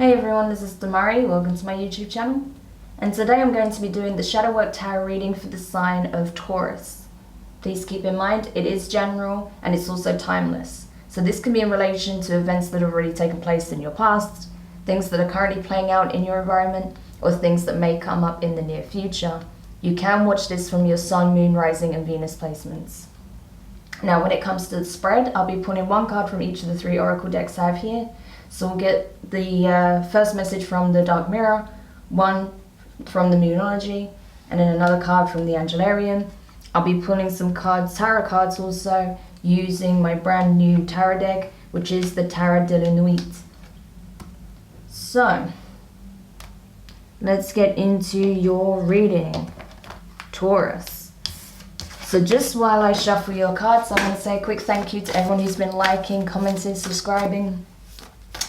Hey everyone, this is Demari. Welcome to my YouTube channel. And today I'm going to be doing the Shadow Work Tarot reading for the sign of Taurus. Please keep in mind it is general and it's also timeless. So this can be in relation to events that have already taken place in your past, things that are currently playing out in your environment, or things that may come up in the near future. You can watch this from your Sun, Moon, Rising and Venus placements. Now when it comes to the spread, I'll be pulling one card from each of the 3 oracle decks I have here. So we'll get the first message from the Dark Mirror, one from the Moonology, and then another card from the Angelarium. I'll be pulling some cards, tarot cards also, using my brand new tarot deck, which is the Tarot de la Nuit. So, let's get into your reading, Taurus. So just while I shuffle your cards, I want to say a quick thank you to everyone who's been liking, commenting, subscribing,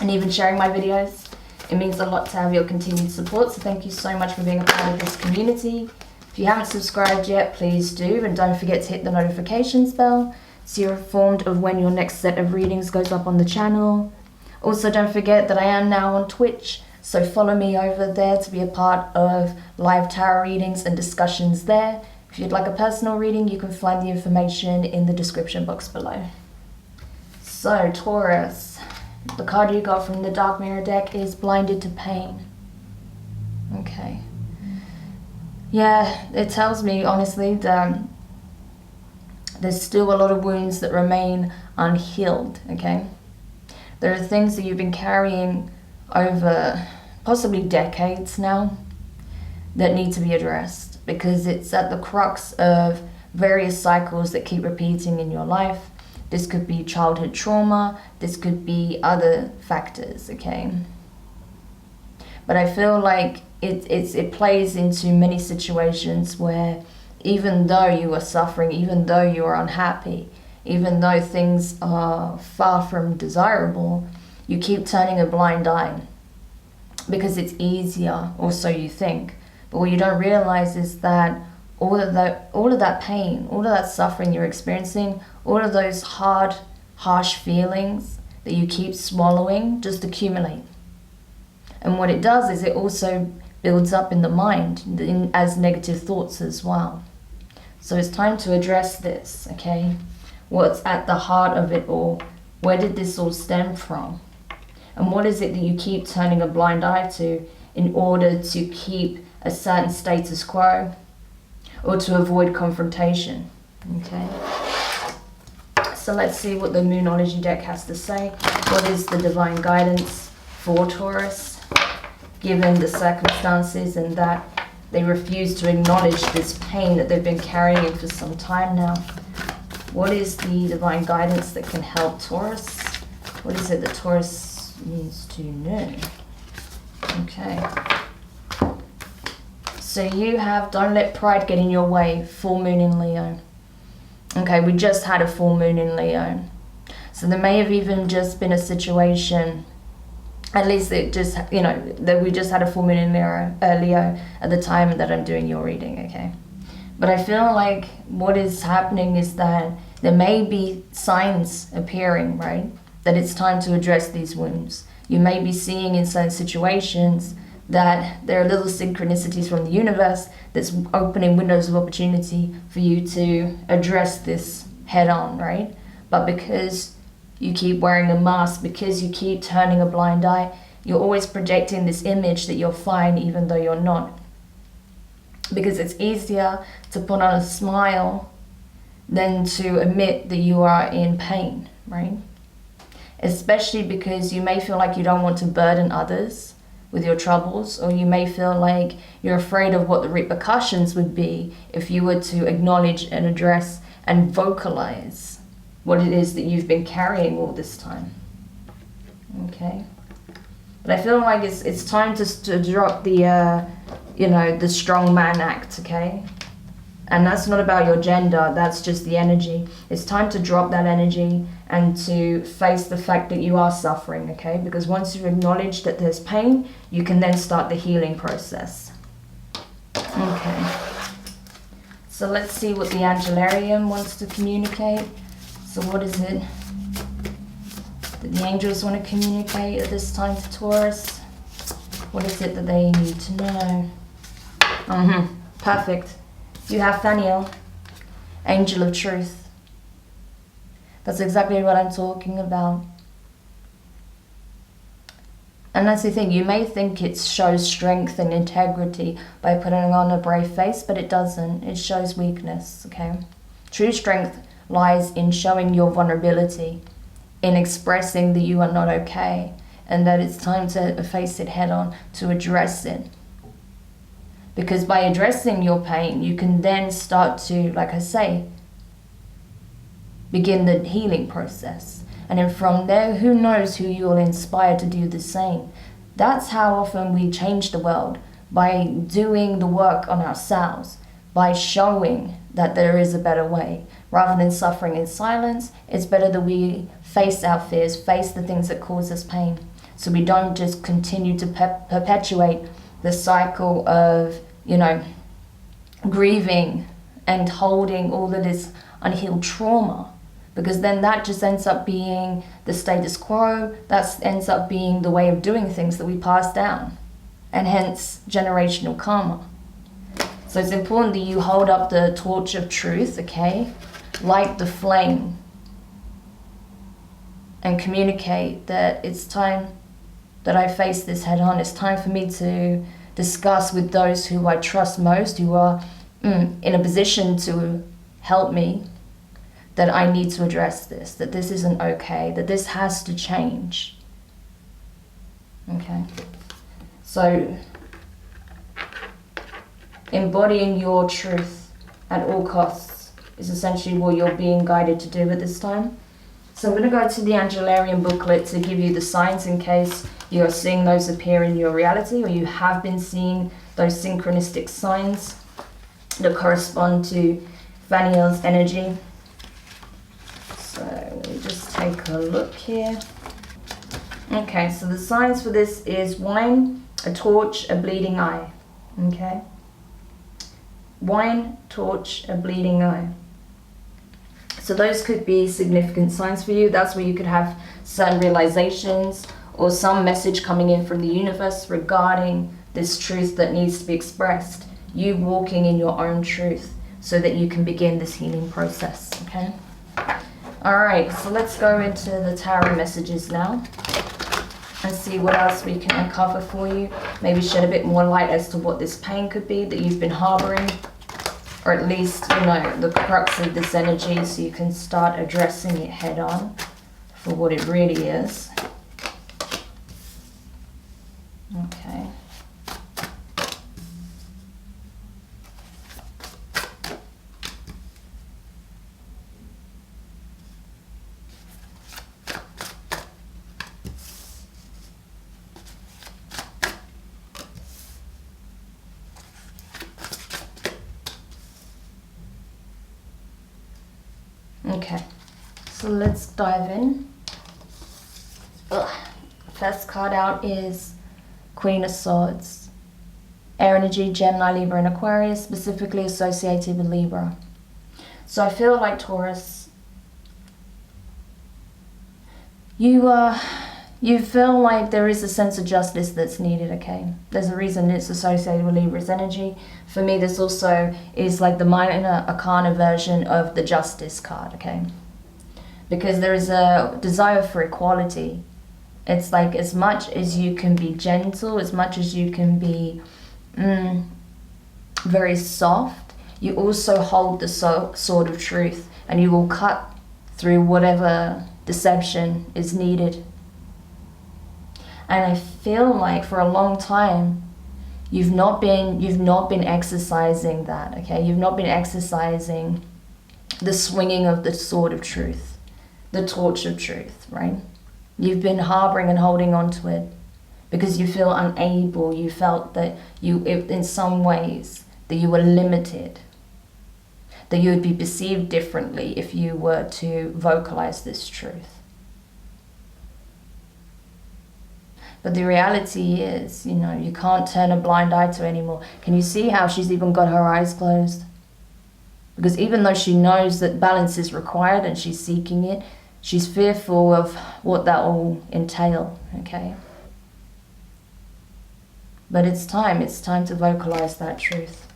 and even sharing my videos. It means a lot to have your continued support, so thank you so much for being a part of this community. If you haven't subscribed yet, please do, and don't forget to hit the notifications bell so you're informed of when your next set of readings goes up on the channel. Also, don't forget that I am now on Twitch, so follow me over there to be a part of live tarot readings and discussions there. If you'd like a personal reading, you can find the information in the description box below. So, Taurus. The card you got from the Dark Mirror deck is Blinded to Pain. Okay. Yeah, it tells me, honestly, that there's still a lot of wounds that remain unhealed, okay? There are things that you've been carrying over possibly decades now that need to be addressed, because it's at the crux of various cycles that keep repeating in your life. This could be childhood trauma, this could be other factors, okay? But I feel like it plays into many situations where even though you are suffering, even though you are unhappy, even though things are far from desirable, you keep turning a blind eye because it's easier, or so you think. But what you don't realize is that all of that pain, all of that suffering you're experiencing, all of those hard, harsh feelings that you keep swallowing just accumulate. And what it does is it also builds up in the mind as negative thoughts as well. So it's time to address this, okay? What's at the heart of it all? Where did this all stem from? And what is it that you keep turning a blind eye to in order to keep a certain status quo or to avoid confrontation, okay? So let's see what the Moonology deck has to say. What is the divine guidance for Taurus, given the circumstances and that they refuse to acknowledge this pain that they've been carrying for some time now? What is the divine guidance that can help Taurus? What is it that Taurus needs to know? Okay. So you have Don't Let Pride Get in Your Way, full moon in Leo. Okay, we just had a full moon in Leo. So there may have even just been a situation, at least it just, you know, that we just had a full moon in Leo at the time that I'm doing your reading, okay? But I feel like what is happening is that there may be signs appearing, right? That it's time to address these wounds. You may be seeing in certain situations that there are little synchronicities from the universe that's opening windows of opportunity for you to address this head on, right? But because you keep wearing a mask, because you keep turning a blind eye, you're always projecting this image that you're fine even though you're not. Because it's easier to put on a smile than to admit that you are in pain, right? Especially because you may feel like you don't want to burden others with your troubles, or you may feel like you're afraid of what the repercussions would be if you were to acknowledge and address and vocalize what it is that you've been carrying all this time. Okay, but I feel like it's time to drop the you know, the strong man act, okay? And that's not about your gender, that's just the energy. It's time to drop that energy and to face the fact that you are suffering, okay? Because once you acknowledge that there's pain, you can then start the healing process. Okay. So let's see what the Angelarium wants to communicate. So what is it that the angels want to communicate at this time to Taurus? What is it that they need to know? Perfect. You have Thaniel, Angel of Truth. That's exactly what I'm talking about. And that's the thing, you may think it shows strength and integrity by putting on a brave face, but it doesn't. It shows weakness, okay? True strength lies in showing your vulnerability, in expressing that you are not okay, and that it's time to face it head on, to address it. Because by addressing your pain, you can then start to, like I say, begin the healing process. And then from there, who knows who you'll inspire to do the same. That's how often we change the world, by doing the work on ourselves, by showing that there is a better way. Rather than suffering in silence, it's better that we face our fears, face the things that cause us pain. So we don't just continue to perpetuate the cycle of, you know, grieving and holding all of this unhealed trauma. Because then that just ends up being the status quo, that ends up being the way of doing things that we pass down, and hence generational karma. So it's important that you hold up the torch of truth, okay? Light the flame and communicate that it's time that I face this head on. It's time for me to discuss with those who I trust most, who are in a position to help me, that I need to address this, that this isn't okay, that this has to change. Okay? So, embodying your truth at all costs is essentially what you're being guided to do at this time. So I'm going to go to the Angelarium booklet to give you the signs in case you're seeing those appear in your reality, or you have been seeing those synchronistic signs that correspond to Thaniel's energy. So let me just take a look here. Okay, so the signs for this is wine, a torch, a bleeding eye. Okay? Wine, torch, a bleeding eye. So those could be significant signs for you. That's where you could have certain realizations or some message coming in from the universe regarding this truth that needs to be expressed. You walking in your own truth so that you can begin this healing process, okay? All right, so let's go into the tarot messages now and see what else we can uncover for you. Maybe shed a bit more light as to what this pain could be that you've been harboring, or at least, you know, the crux of this energy, so you can start addressing it head on for what it really is. Okay. Okay, so let's dive in. First card out is Queen of Swords. Air energy, Gemini, Libra, and Aquarius, specifically associated with Libra. So I feel like, Taurus, you feel like there is a sense of justice that's needed, okay? There's a reason it's associated with Libra's energy. For me, this also is like the minor arcana version of the Justice card, okay? Because there is a desire for equality. It's like as much as you can be gentle, as much as you can be very soft, you also hold the sword of truth, and you will cut through whatever deception is needed. And I feel like for a long time you've not been exercising that, okay? You've not been exercising the swinging of the sword of truth, the torch of truth, right? You've been harboring and holding on to it because you feel unable. You felt that in some ways that you were limited, that you would be perceived differently if you were to vocalize this truth. But the reality is, you know, you can't turn a blind eye to it anymore. Can you see how she's even got her eyes closed? Because even though she knows that balance is required and she's seeking it, she's fearful of what that will entail, okay? But it's time to vocalize that truth.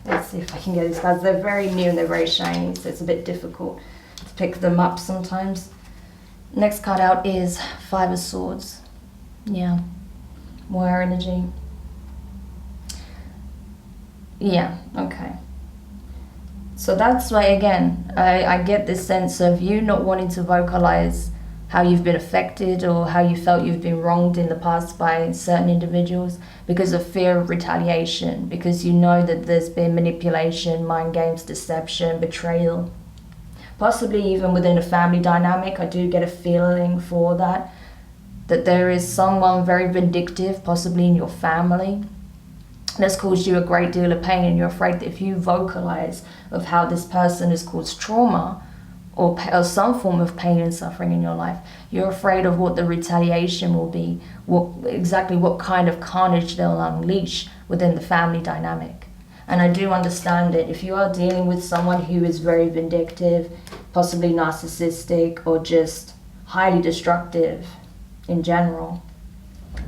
Let's see if I can get these cards. They're very new and they're very shiny, so it's a bit difficult to pick them up sometimes. Next card out is Five of Swords. Yeah, more energy. Yeah, okay. So that's why, again, I get this sense of you not wanting to vocalize how you've been affected or how you felt you've been wronged in the past by certain individuals because of fear of retaliation, because you know that there's been manipulation, mind games, deception, betrayal. Possibly even within a family dynamic, I do get a feeling for that there is someone very vindictive, possibly in your family, that's caused you a great deal of pain, and you're afraid that if you vocalize of how this person has caused trauma or some form of pain and suffering in your life, you're afraid of what the retaliation will be, exactly what kind of carnage they'll unleash within the family dynamic. And I do understand it. If you are dealing with someone who is very vindictive, possibly narcissistic, or just highly destructive in general,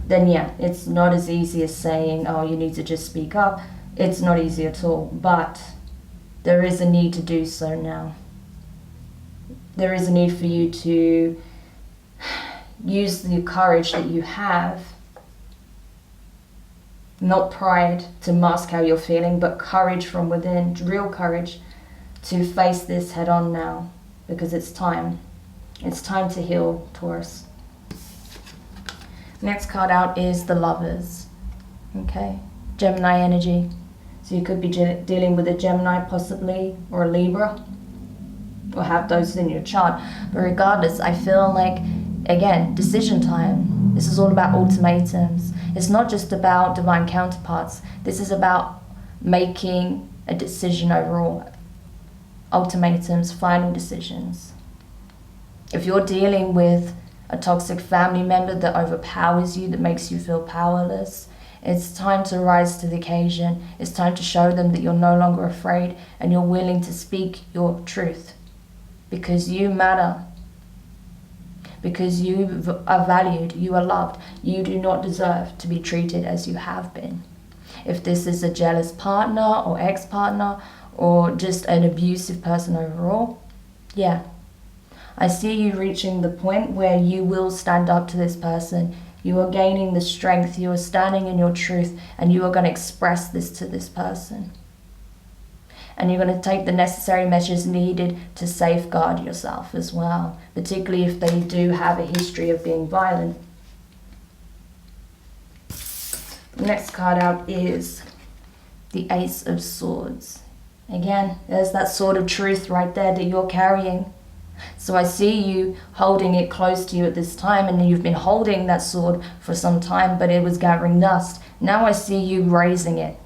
then yeah, it's not as easy as saying, oh, you need to just speak up. It's not easy at all, but there is a need to do so now. There is a need for you to use the courage that you have, not pride to mask how you're feeling, but courage from within, real courage to face this head on now, because it's time. It's time to heal, Taurus. Next card out is the Lovers. Okay, Gemini energy. So you could be dealing with a Gemini possibly, or a Libra, or have those in your chart. But regardless, I feel like, again, decision time. This is all about ultimatums. It's not just about divine counterparts. This is about making a decision overall. Ultimatums, final decisions. If you're dealing with a toxic family member that overpowers you, that makes you feel powerless, it's time to rise to the occasion. It's time to show them that you're no longer afraid and you're willing to speak your truth. Because you matter. Because you are valued, you are loved. You do not deserve to be treated as you have been. If this is a jealous partner or ex-partner or just an abusive person overall, yeah. I see you reaching the point where you will stand up to this person. You are gaining the strength, you are standing in your truth, and you are going to express this to this person. And you're going to take the necessary measures needed to safeguard yourself as well, particularly if they do have a history of being violent. The next card out is the Ace of Swords. Again, there's that sword of truth right there that you're carrying. So I see you holding it close to you at this time, and you've been holding that sword for some time, but it was gathering dust. Now I see you raising it.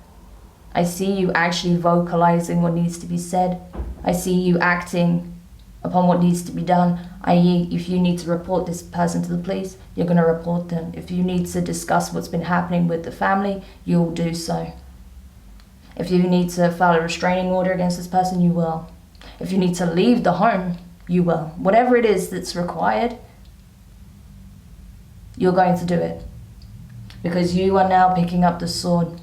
I see you actually vocalizing what needs to be said. I see you acting upon what needs to be done, i.e. if you need to report this person to the police, you're going to report them. If you need to discuss what's been happening with the family, you'll do so. If you need to file a restraining order against this person, you will. If you need to leave the home, you will. Whatever it is that's required, you're going to do it. Because you are now picking up the sword.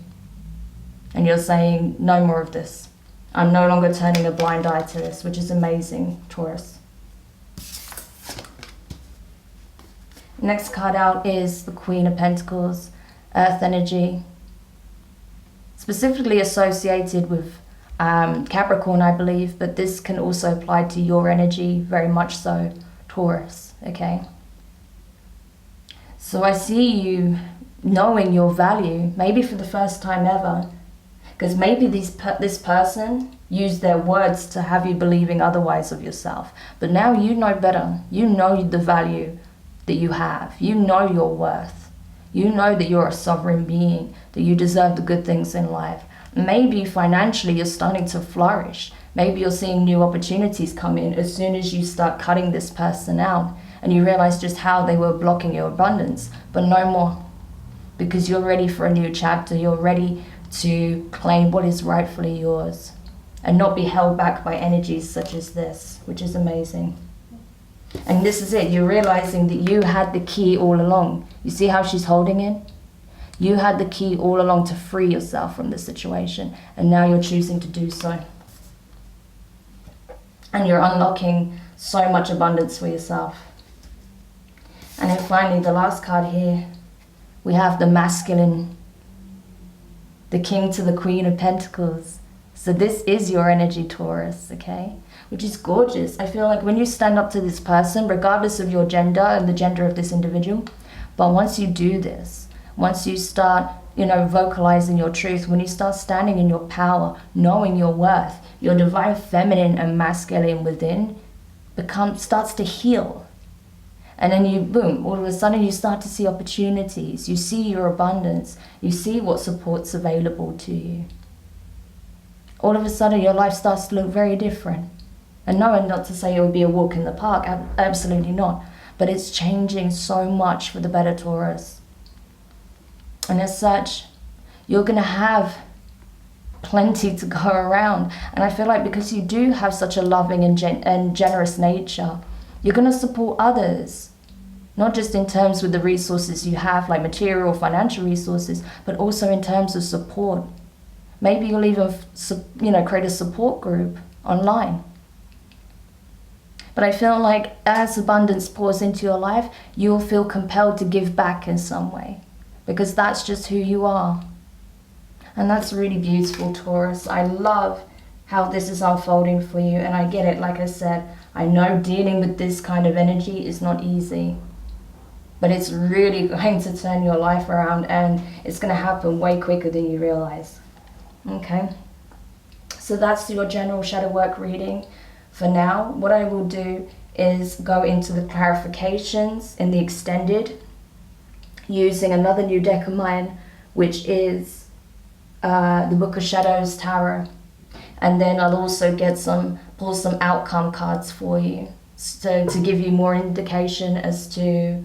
And you're saying, no more of this. I'm no longer turning a blind eye to this, which is amazing, Taurus. Next card out is the Queen of Pentacles, Earth energy. Specifically associated with Capricorn, I believe, but this can also apply to your energy, very much so, Taurus, okay? So I see you knowing your value, maybe for the first time ever, because maybe this person used their words to have you believing otherwise of yourself. But now you know better. You know the value that you have. You know your worth. You know that you're a sovereign being, that you deserve the good things in life. Maybe financially you're starting to flourish. Maybe you're seeing new opportunities come in as soon as you start cutting this person out and you realize just how they were blocking your abundance. But no more. Because you're ready for a new chapter. You're ready to claim what is rightfully yours and not be held back by energies such as this, which is amazing. And this is it. You're realizing that you had the key all along. You see how she's holding it? You had the key all along to free yourself from the situation. And now you're choosing to do so. And you're unlocking so much abundance for yourself. And then finally, the last card here, we have the masculine, the king to the queen of pentacles. So this is your energy, Taurus, okay? Which is gorgeous. I feel like when you stand up to this person, regardless of your gender and the gender of this individual, but once you do this, once you start, vocalizing your truth, when you start standing in your power, knowing your worth, your divine feminine and masculine within starts to heal. And then boom, all of a sudden you start to see opportunities. You see your abundance. You see what support's available to you. All of a sudden your life starts to look very different. And no, not to say it would be a walk in the park, absolutely not. But it's changing so much for the better, Taurus. And as such, you're going to have plenty to go around. And I feel like because you do have such a loving and generous nature, you're going to support others. Not just in terms with the resources you have, like material, financial resources, but also in terms of support. Maybe you'll even, create a support group online. But I feel like as abundance pours into your life, you'll feel compelled to give back in some way. Because that's just who you are. And that's really beautiful, Taurus. I love how this is unfolding for you. And I get it, like I said, I know dealing with this kind of energy is not easy. But it's really going to turn your life around, and it's going to happen way quicker than you realize. Okay? So that's your general shadow work reading. For now, what I will do is go into the clarifications in the extended using another new deck of mine, which is the Book of Shadows Tarot. And then I'll also pull some outcome cards for you, so to give you more indication as to,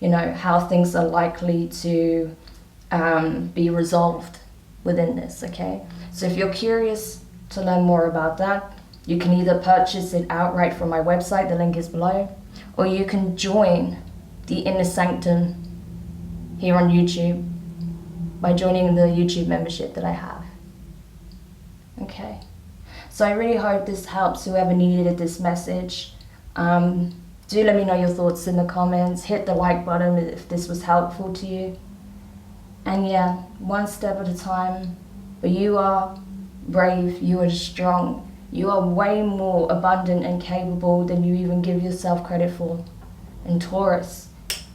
how things are likely to be resolved within this, okay? So if you're curious to learn more about that, you can either purchase it outright from my website, the link is below, or you can join the Inner Sanctum here on YouTube by joining the YouTube membership that I have. Okay, so I really hope this helps whoever needed this message. Do let me know your thoughts in the comments. Hit the like button if this was helpful to you. And yeah, one step at a time. But you are brave, you are strong. You are way more abundant and capable than you even give yourself credit for. And Taurus,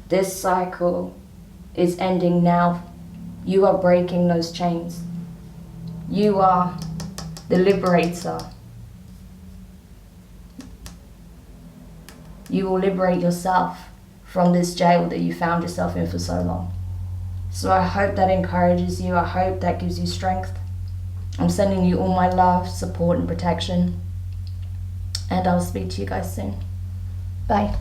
this cycle is ending now. You are breaking those chains. You are the liberator. You will liberate yourself from this jail that you found yourself in for so long. So I hope that encourages you. I hope that gives you strength. I'm sending you all my love, support, and protection. And I'll speak to you guys soon. Bye.